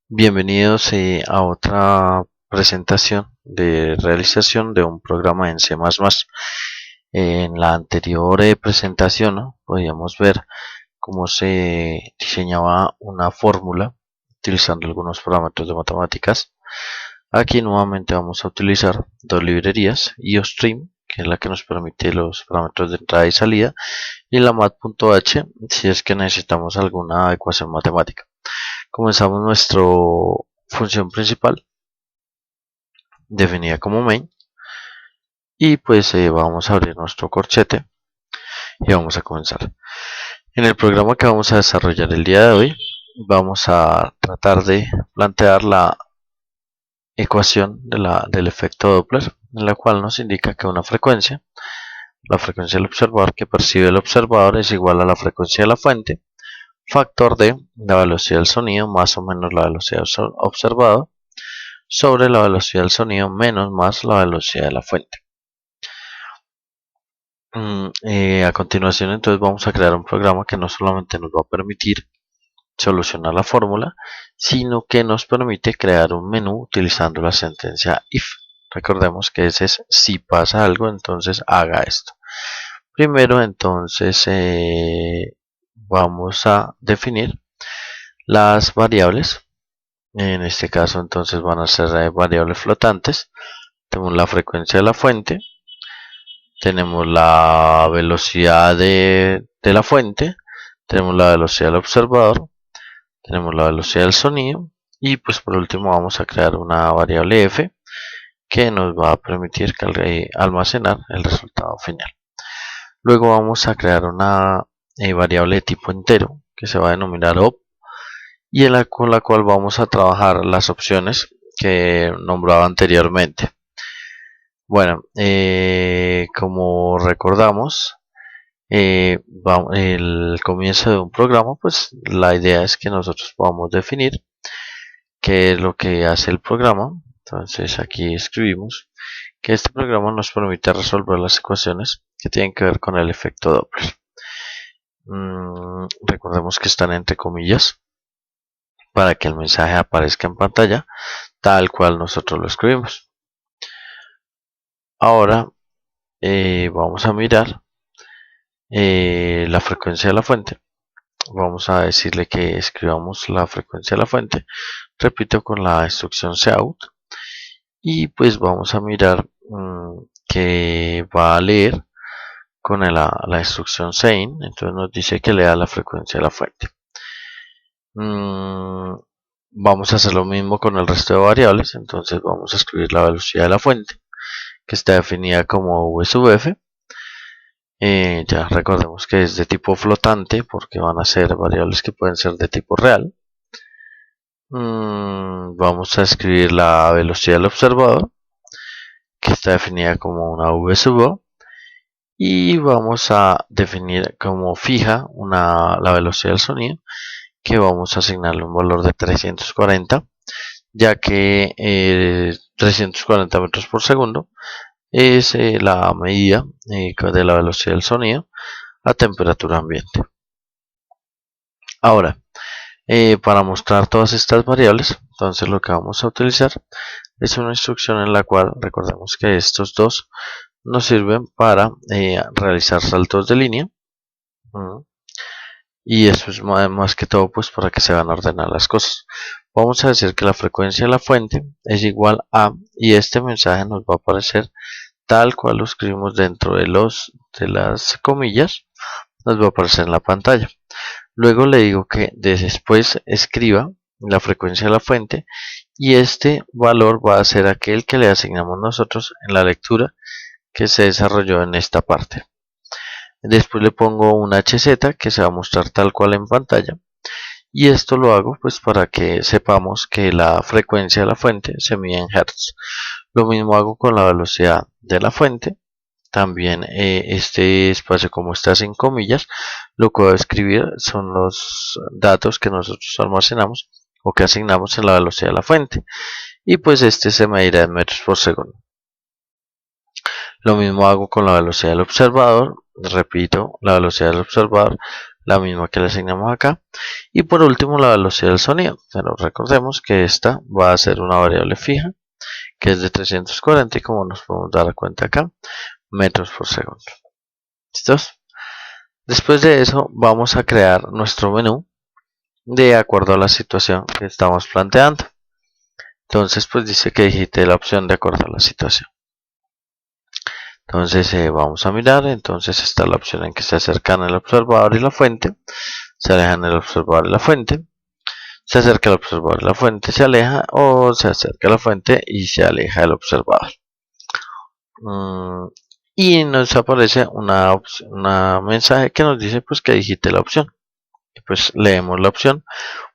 Bienvenidos a otra presentación de realización de un programa en C++. En la anterior presentación, ¿no?, podíamos ver cómo se diseñaba una fórmula utilizando algunos parámetros de matemáticas. Aquí nuevamente vamos a utilizar dos librerías, IOStream, que es la que nos permite los parámetros de entrada y salida, y la mat.h si es que necesitamos alguna ecuación matemática. Comenzamos nuestra función principal definida como main y pues vamos a abrir nuestro corchete y vamos a comenzar. En el programa que vamos a desarrollar el día de hoy vamos a tratar de plantear la ecuación del efecto Doppler, en la cual nos indica que una frecuencia, la frecuencia del observador que percibe el observador, es igual a la frecuencia de la fuente, factor de la velocidad del sonido más o menos la velocidad del observador, sobre la velocidad del sonido menos más la velocidad de la fuente. A continuación entonces vamos a crear un programa que no solamente nos va a permitir solucionar la fórmula, sino que nos permite crear un menú utilizando la sentencia if. Recordemos que ese es si pasa algo, entonces haga esto. Primero entonces vamos a definir las variables. En este caso entonces van a ser variables flotantes. Tenemos la frecuencia de la fuente, tenemos la velocidad de la fuente, tenemos la velocidad del observador, tenemos la velocidad del sonido y pues por último vamos a crear una variable f que nos va a permitir almacenar el resultado final. Luego vamos a crear una variable de tipo entero que se va a denominar op y con la cual vamos a trabajar las opciones que nombraba anteriormente. Bueno, como recordamos, el comienzo de un programa, pues la idea es que nosotros podamos definir qué es lo que hace el programa. Entonces aquí escribimos que este programa nos permite resolver las ecuaciones que tienen que ver con el efecto Doppler. Recordemos que están entre comillas para que el mensaje aparezca en pantalla tal cual nosotros lo escribimos. Ahora vamos a mirar la frecuencia de la fuente. Vamos a decirle que escribamos la frecuencia de la fuente, repito, con la instrucción cout, y pues vamos a mirar que va a leer con la instrucción sein. Entonces nos dice que lea la frecuencia de la fuente. Vamos a hacer lo mismo con el resto de variables. Entonces vamos a escribir la velocidad de la fuente, que está definida como v sub f. Ya recordemos que es de tipo flotante porque van a ser variables que pueden ser de tipo real. Vamos a escribir la velocidad del observador, que está definida como una v sub o, y vamos a definir como fija la velocidad del sonido, que vamos a asignarle un valor de 340, ya que 340 metros por segundo es la medida de la velocidad del sonido a temperatura ambiente. Ahora, para mostrar todas estas variables, entonces lo que vamos a utilizar es una instrucción en la cual recordemos que estos dos nos sirven para realizar saltos de línea, y eso es más que todo pues para que se van a ordenar las cosas. Vamos a decir que la frecuencia de la fuente es igual a, y este mensaje nos va a aparecer tal cual lo escribimos dentro de las comillas, nos va a aparecer en la pantalla. Luego le digo que después escriba la frecuencia de la fuente y este valor va a ser aquel que le asignamos nosotros en la lectura que se desarrolló en esta parte. Después le pongo un HZ que se va a mostrar tal cual en pantalla, y esto lo hago pues para que sepamos que la frecuencia de la fuente se mide en Hz. Lo mismo hago con la velocidad de la fuente. También este espacio, como está sin comillas, lo que voy a escribir son los datos que nosotros almacenamos o que asignamos en la velocidad de la fuente, y pues este se medirá en metros por segundo. Lo mismo hago con la velocidad del observador, repito, la velocidad del observador, la misma que le asignamos acá. Y por último, la velocidad del sonido. Pero recordemos que esta va a ser una variable fija, que es de 340 y como nos podemos dar cuenta acá, metros por segundo. ¿Listos? Después de eso, vamos a crear nuestro menú de acuerdo a la situación que estamos planteando. Entonces, pues dice que digite la opción de acuerdo a la situación. Entonces vamos a mirar, entonces está la opción en que se acercan el observador y la fuente, se alejan el observador y la fuente, se acerca el observador y la fuente se aleja, o se acerca a la fuente y se aleja el observador. Y nos aparece una mensaje que nos dice pues que digite la opción. Y pues leemos la opción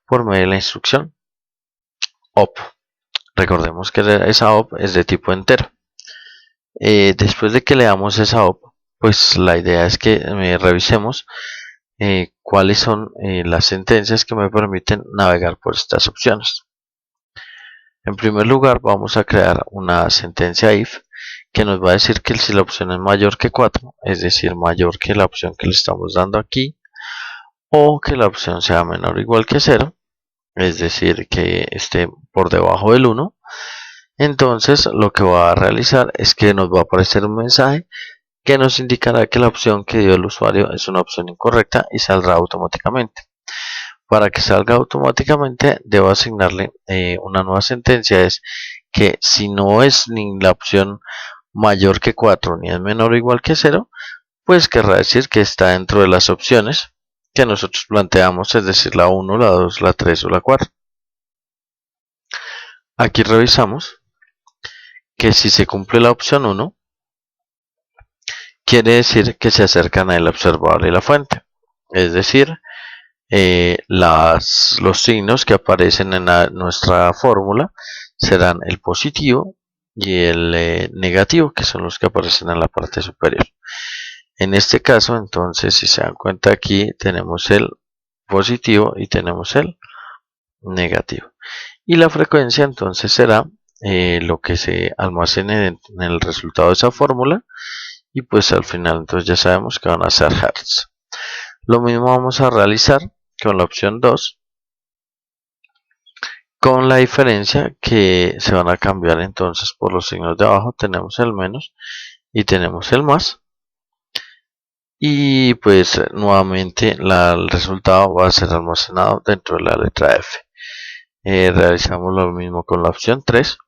por medio de la instrucción op. Recordemos que esa op es de tipo entero. Después de que leamos esa op, pues la idea es que revisemos cuáles son las sentencias que me permiten navegar por estas opciones. En primer lugar, vamos a crear una sentencia if que nos va a decir que si la opción es mayor que 4, es decir, mayor que la opción que le estamos dando aquí, o que la opción sea menor o igual que 0, es decir, que esté por debajo del 1, entonces lo que va a realizar es que nos va a aparecer un mensaje que nos indicará que la opción que dio el usuario es una opción incorrecta y saldrá automáticamente. Para que salga automáticamente debo asignarle una nueva sentencia, es que si no es ni la opción mayor que 4 ni es menor o igual que 0, pues querrá decir que está dentro de las opciones que nosotros planteamos, es decir, la 1, la 2, la 3 o la 4. Aquí revisamos que si se cumple la opción 1, quiere decir que se acercan al observador y la fuente, es decir, los signos que aparecen en nuestra fórmula serán el positivo y el negativo, que son los que aparecen en la parte superior. En este caso, entonces, si se dan cuenta, aquí tenemos el positivo y tenemos el negativo. Y la frecuencia entonces será lo que se almacene en el resultado de esa fórmula, y pues al final entonces ya sabemos que van a ser hertz. Lo mismo vamos a realizar con la opción 2, con la diferencia que se van a cambiar entonces por los signos de abajo. Tenemos el menos y tenemos el más, y pues nuevamente el resultado va a ser almacenado dentro de la letra F. Realizamos lo mismo con la opción 3,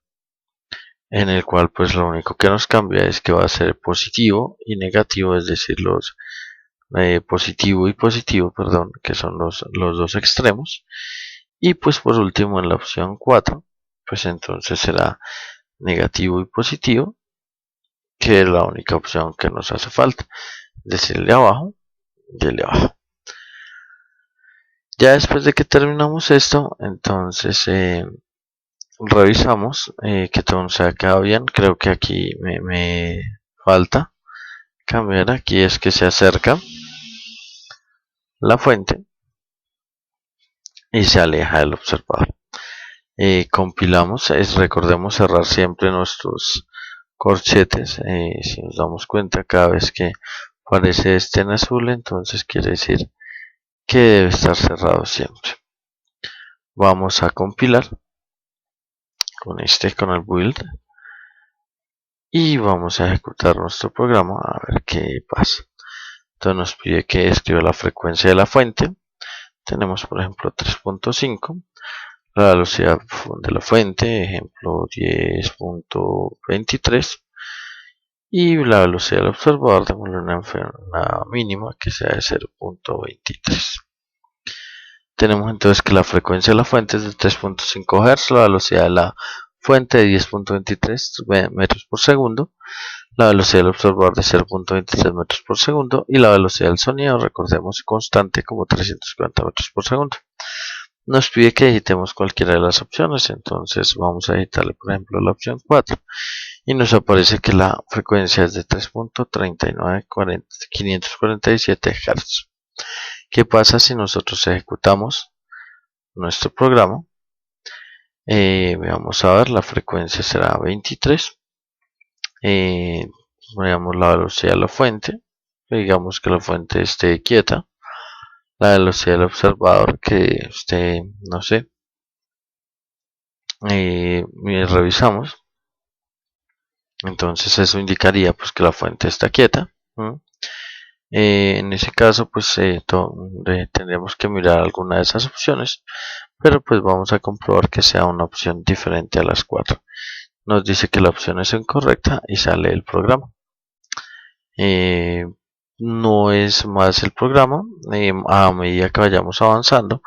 en el cual pues lo único que nos cambia es que va a ser positivo y negativo, es decir, los positivo y positivo, perdón, que son los dos extremos. Y pues por último en la opción 4, pues entonces será negativo y positivo, que es la única opción que nos hace falta, es decir, el de abajo y el de abajo. Ya después de que terminamos esto, entonces revisamos que todo se ha quedado bien. Creo que aquí me falta cambiar, aquí es que se acerca la fuente y se aleja del observador. Compilamos, recordemos cerrar siempre nuestros corchetes. Si nos damos cuenta, cada vez que aparece este en azul, entonces quiere decir que debe estar cerrado siempre. Vamos a compilar con el build, y vamos a ejecutar nuestro programa a ver qué pasa. Entonces nos pide que escriba la frecuencia de la fuente. Tenemos por ejemplo 3.5, la velocidad de la fuente, ejemplo 10.23, y la velocidad del observador, démosle una mínima que sea de 0.23. Tenemos entonces que la frecuencia de la fuente es de 3.5 Hz, la velocidad de la fuente de 10.23 metros por segundo, la velocidad del observador de 0.23 metros por segundo, y la velocidad del sonido, recordemos, constante como 340 metros por segundo. Nos pide que digitemos cualquiera de las opciones, entonces vamos a digitarle por ejemplo la opción 4, y nos aparece que la frecuencia es de 3.39547 Hz. ¿Qué pasa si nosotros ejecutamos nuestro programa? Vamos a ver, la frecuencia será 23. Veamos la velocidad de la fuente, digamos que la fuente esté quieta, la velocidad del observador que esté, no sé, y revisamos. Entonces eso indicaría pues que la fuente está quieta. En ese caso pues tendríamos que mirar alguna de esas opciones, pero pues vamos a comprobar que sea una opción diferente a las 4. Nos dice que la opción es incorrecta y sale el programa. No es más el programa. A medida que vayamos avanzando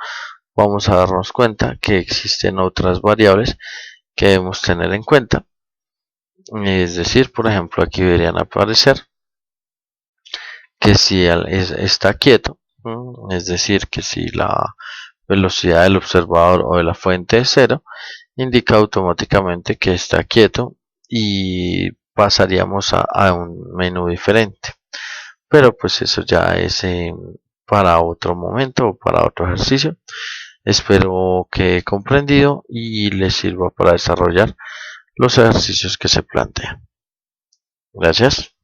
vamos a darnos cuenta que existen otras variables que debemos tener en cuenta. Es decir, por ejemplo, aquí deberían aparecer que si está quieto, es decir, que si la velocidad del observador o de la fuente es 0, indica automáticamente que está quieto y pasaríamos a un menú diferente. Pero pues eso ya es para otro momento o para otro ejercicio. Espero que he comprendido y les sirva para desarrollar los ejercicios que se plantean. Gracias.